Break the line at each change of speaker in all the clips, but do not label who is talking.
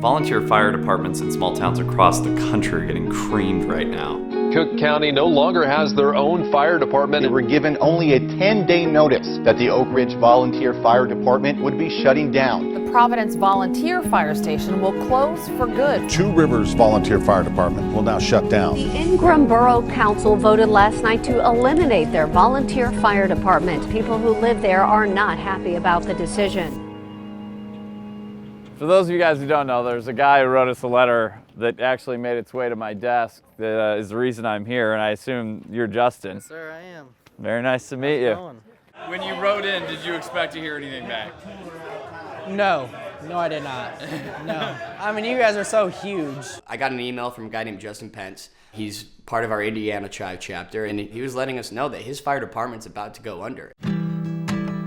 Volunteer fire departments in small towns across the country are getting creamed right now.
Cook County no longer has their own fire department.
They were given only a 10-day notice that the Oak Ridge Volunteer Fire Department would be shutting down.
The Providence Volunteer Fire Station will close for good.
Two Rivers Volunteer Fire Department will now shut down.
The Ingram Borough Council voted last night to eliminate their volunteer fire department. People who live there are not happy about the decision.
For those of you guys who don't know, there's a guy who wrote us a letter that actually made its way to my desk that is the reason I'm here, and I assume you're Justin.
Yes, sir, I am.
Very nice to meet you.
When you wrote in, did you expect to hear anything back?
No, I did not. No. I mean, you guys are so huge.
I got an email from a guy named Justin Pence. He's part of our Indiana TheCHIVE chapter, and he was letting us know that his fire department's about to go under.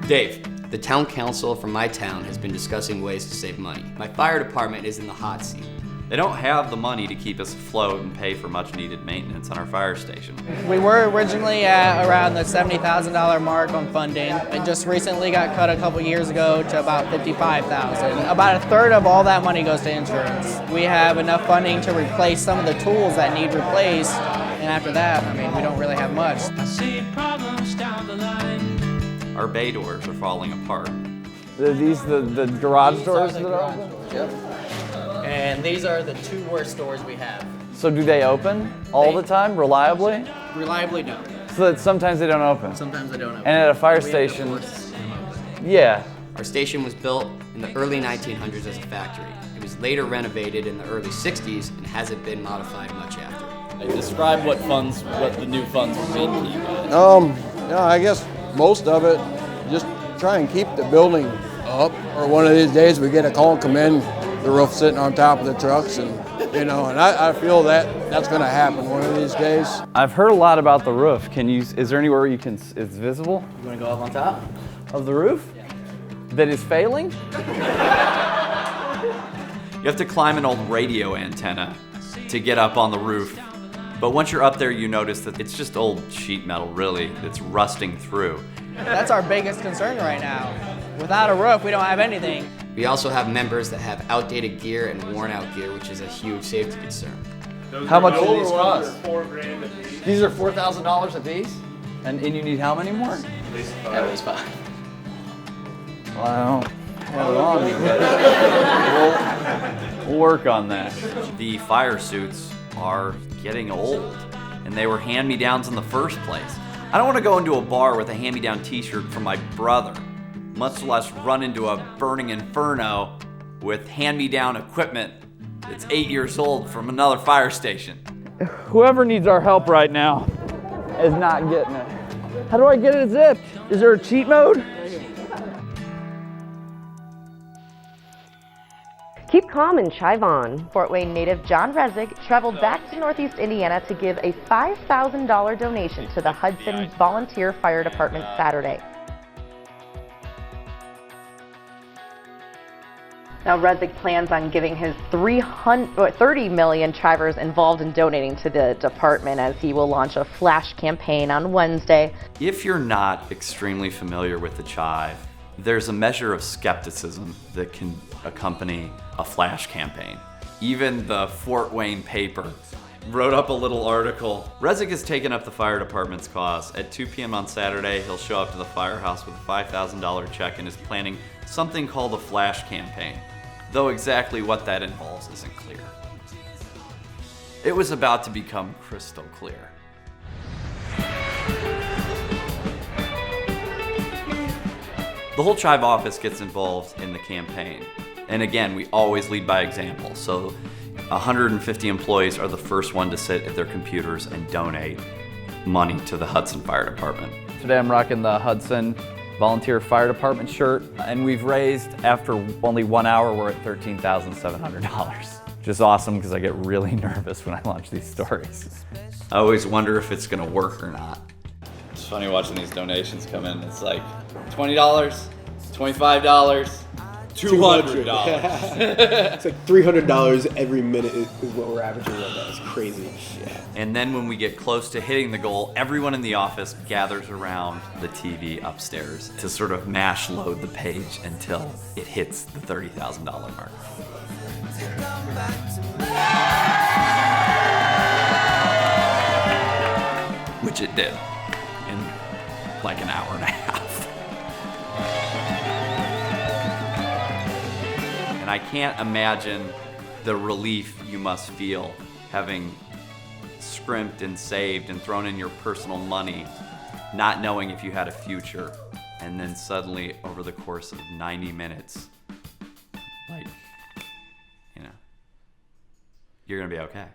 Dave, the town council from my town has been discussing ways to save money. My fire department is in the hot seat.
They don't have the money to keep us afloat and pay for much needed maintenance on our fire station.
We were originally at around the $70,000 mark on funding. It just recently got cut a couple years ago to about $55,000. About a third of all that money goes to insurance. We have enough funding to replace some of the tools that need replaced, and after that, I mean, we don't really have much.
I see problems down the line.
Our bay doors are falling apart.
Are these the garage doors that are open?
Yep. And these are the two worst doors we have.
So do they open all the time, reliably?
Reliably, no.
So that sometimes they don't open?
Sometimes they don't open.
And at a fire station, yeah.
Our station was built in the early 1900s as a factory. It was later renovated in the early 60s and hasn't been modified much after.
Describe what the new funds would mean to you guys.
I guess most of it, just try and keep the building up. Or one of these days we get a call and come in, the roof sitting on top of the trucks, and and I feel that's going to happen one of these days.
I've heard a lot about the roof. Is there anywhere you can, it's visible?
You want to go up on top?
Of the roof?
Yeah.
That is failing?
You have to climb an old radio antenna to get up on the roof. But once you're up there, you notice that it's just old sheet metal, really, that's rusting through.
That's our biggest concern right now. Without a roof, we don't have anything.
We also have members that have outdated gear and worn out gear, which is a huge safety concern.
How much do these cost? $4,000 a piece. These are $4,000 a piece? And you need how many more?
At least 5. At least 5.
Well, I don't have it on me, but we'll work on that.
The fire suits are getting old, and they were hand-me-downs in the first place. I don't want to go into a bar with a hand-me-down t-shirt from my brother, much less run into a burning inferno with hand-me-down equipment that's 8 years old from another fire station.
Whoever needs our help right now is not getting it. How do I get it zipped? Is there a cheat mode?
Keep calm and chive on.
Fort Wayne native John Resig traveled back to Northeast Indiana to give a $5,000 donation to the Hudson Volunteer Fire Department Saturday. Now Resig plans on giving his 30 million Chivers involved in donating to the department, as he will launch a flash campaign on Wednesday.
If you're not extremely familiar with the Chive, there's a measure of skepticism that can accompany a flash campaign. Even the Fort Wayne paper wrote up a little article. Resig has taken up the fire department's cause. At 2 p.m. on Saturday, he'll show up to the firehouse with a $5,000 check and is planning something called a flash campaign, though exactly what that involves isn't clear. It was about to become crystal clear. The whole Chive office gets involved in the campaign. And again, we always lead by example. So 150 employees are the first one to sit at their computers and donate money to the Hudson Fire Department.
Today I'm rocking the Hudson Volunteer Fire Department shirt, and we've raised, after only 1 hour, we're at $13,700. Which is awesome because I get really nervous when I launch these stories.
I always wonder if it's gonna work or not.
It's funny watching these donations come in. It's like $20, $25, $200.
It's like $300 every minute is what we're averaging right now. It's crazy. Yeah.
And then when we get close to hitting the goal, everyone in the office gathers around the TV upstairs to sort of mash load the page until it hits the $30,000 mark. did in like an hour and a half. And I can't imagine the relief you must feel having scrimped and saved and thrown in your personal money, not knowing if you had a future, and then suddenly over the course of 90 minutes, like, you know, you're gonna be okay.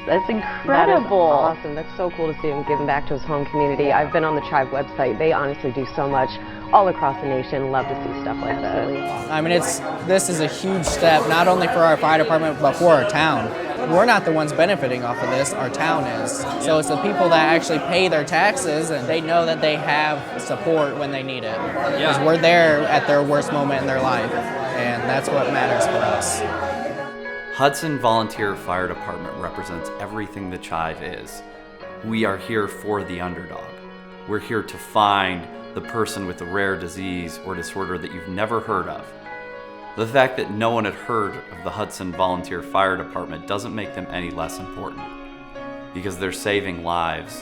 That's incredible.
That is awesome. That's so cool to see him giving back to his home community. I've been on the Chive website. They honestly do so much all across the nation. Love to see stuff like that.
I mean, this is a huge step, not only for our fire department, but for our town. We're not the ones benefiting off of this, our town is. So it's the people that actually pay their taxes, and they know that they have support when they need it. Because we're there at their worst moment in their life, and that's what matters for us.
Hudson Volunteer Fire Department represents everything the Chive is. We are here for the underdog. We're here to find the person with a rare disease or disorder that you've never heard of. The fact that no one had heard of the Hudson Volunteer Fire Department doesn't make them any less important, because they're saving lives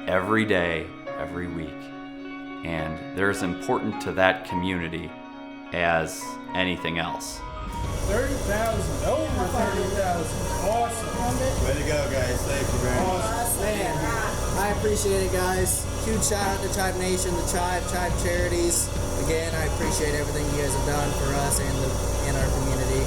every day, every week. And they're as important to that community as anything else.
30,000, over 30,000. Awesome.
Way to go, guys. Thank you very much.
Man, I appreciate it, guys. Huge shout out to Chive Nation, the Chive Charities. Again, I appreciate everything you guys have done for us and our community.